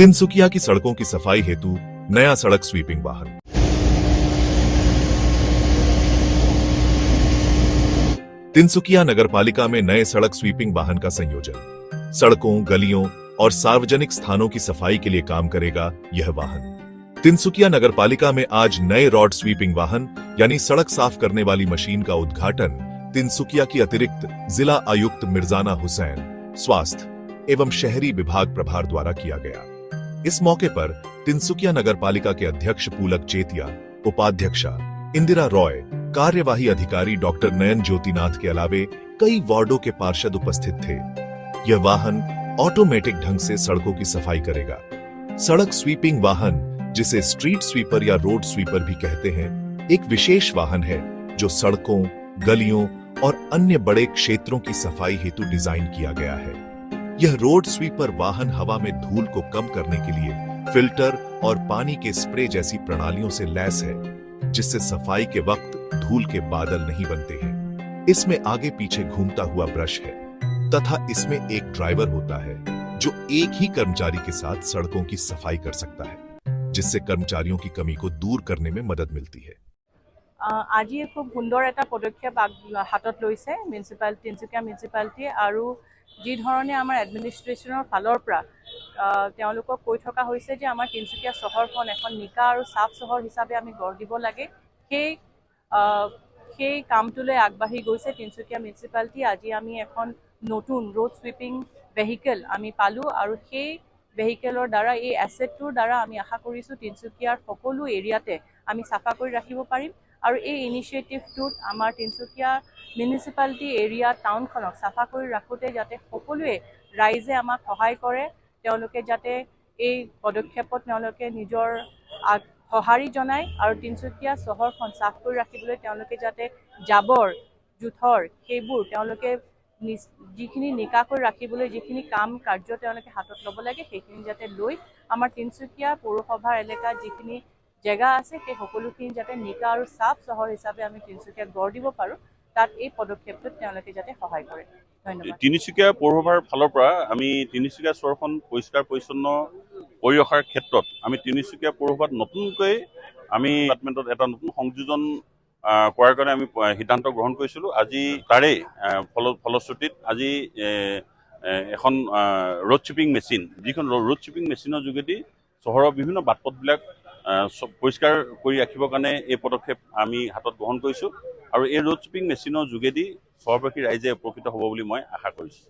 तिनसुकिया की सड़कों की सफाई हेतु नया सड़क स्वीपिंग वाहन। तिनसुकिया नगरपालिका में नए सड़क स्वीपिंग वाहन का संयोजन। सड़कों, गलियों और सार्वजनिक स्थानों की सफाई के लिए काम करेगा यह वाहन। तिनसुकिया नगरपालिका में आज नए रोड स्वीपिंग वाहन यानी सड़क साफ करने वाली मशीन का उद्घाटन तिनसुकिया की अतिरिक्त जिला आयुक्त मिर्जाना हुसैन, स्वास्थ्य एवं शहरी विभाग प्रभार द्वारा किया गया। इस मौके पर तिनसुकिया नगरपालिका के अध्यक्ष पुलक चेतिया, उपाध्यक्षा इंदिरा रॉय, कार्यवाही अधिकारी डॉक्टर नयन ज्योतिनाथ के अलावे कई वार्डों के पार्षद उपस्थित थे। यह वाहन ऑटोमेटिक ढंग से सड़कों की सफाई करेगा। सड़क स्वीपिंग वाहन, जिसे स्ट्रीट स्वीपर या रोड स्वीपर भी कहते हैं, एक विशेष वाहन है जो सड़कों, गलियों और अन्य बड़े क्षेत्रों की सफाई हेतु डिजाइन किया गया है। यह रोड स्वीपर वाहन हवा में धूल को कम करने के लिए फिल्टर और पानी के स्प्रे जैसी प्रणालियों से लैस है, जिससे सफाई के वक्त धूल के बादल नहीं बनते हैं। इसमें आगे पीछे घूमता हुआ ब्रश है तथा इसमें एक ड्राइवर होता है जो एक ही कर्मचारी के साथ सड़कों की सफाई कर सकता है, जिससे कर्मचारियों की कमी को दूर करने में मदद मिलती है। আজি खूब सुंदर এটা পদক্ষেপ হাতত লৈছে তিনচুকীয়া মিউনিচিপালিটি আৰু যি ধৰণে আমাৰ এডমিনিষ্ট্ৰেশ্যনৰ ফালৰ পৰা তেওঁলোকক কৈ থকা হৈছে যে আমাৰ তিনচুকীয়া চহৰখন এখন নিকা আৰু সাফ চহৰ হিচাপে আমি গঢ় দিব লাগে, সেই কামটোলৈ আগবাঢ়ি গৈছে তিনচুকীয়া মিউনিচিপালিটি। আজি আমি এখন নতুন ৰোড সুইপিং ভেহিকেল আমি পালোঁ আৰু সেই ভেহিকেলৰ দ্বাৰা এই এছেটটোৰ দ্বাৰা আমি আশা কৰিছোঁ তিনচুকীয়াৰ সকলো এৰিয়াতে আমি চাফা কৰি ৰাখিব পাৰিম। আৰু এই ইনিচিয়েটিভটোত আমাৰ তিনচুকীয়া মিউনিচিপালিটি এৰিয়া টাউনখনক চাফা কৰি ৰাখোঁতে যাতে সকলোৱে ৰাইজে আমাক সহায় কৰে, তেওঁলোকে যাতে এই পদক্ষেপত তেওঁলোকে নিজৰ সঁহাৰি জনায় আৰু তিনচুকীয়া চহৰখন চাফ কৰি ৰাখিবলৈ তেওঁলোকে যাতে জাবৰ জোথৰ সেইবোৰ তেওঁলোকে যিখিনি নিকা কৰি ৰাখিবলৈ যিখিনি কাম কাৰ্য তেওঁলোকে হাতত ল'ব লাগে সেইখিনি যাতে লৈ আমাৰ তিনচুকীয়া পৌৰসভাৰ এলেকাত যিখিনি জেগা আছে সেই সকলোখিনি যাতে নিকা আৰু সাফ চহৰ হিচাপে আমি তিনচুকীয়াক গঢ় দিব পাৰোঁ, তাত এই পদক্ষেপটোত তেওঁলোকে যাতে সহায় কৰে। ধন্যবাদ। তিনিচুকীয়া পৌৰসভাৰ ফালৰ পৰা আমি তিনিচুকীয়া চহৰখন পৰিষ্কাৰ পৰিচ্ছন্ন কৰি ৰখাৰ ক্ষেত্ৰত আমি তিনিচুকীয়া পৌৰসভাত নতুনকৈ আমি ডিপাৰ্টমেণ্টত এটা নতুন সংযোজন কৰাৰ কাৰণে আমি সিদ্ধান্ত গ্ৰহণ কৰিছিলোঁ। আজি তাৰে ফলশ্ৰুতিত আজি এখন ৰোড স্বিপিং মেচিন, যিখন ৰোড স্বিপিং মেচিনৰ যোগেদি চহৰৰ বিভিন্ন বাট পথবিলাক পৰিষ্কাৰ কৰি ৰাখিবৰ কাৰণে এই পদক্ষেপ আমি হাতত গ্ৰহণ কৰিছোঁ আৰু এই ৰোড স্বিপিং মেচিনৰ যোগেদি চহৰবাসী ৰাইজে উপকৃত হ'ব বুলি মই আশা কৰিছোঁ।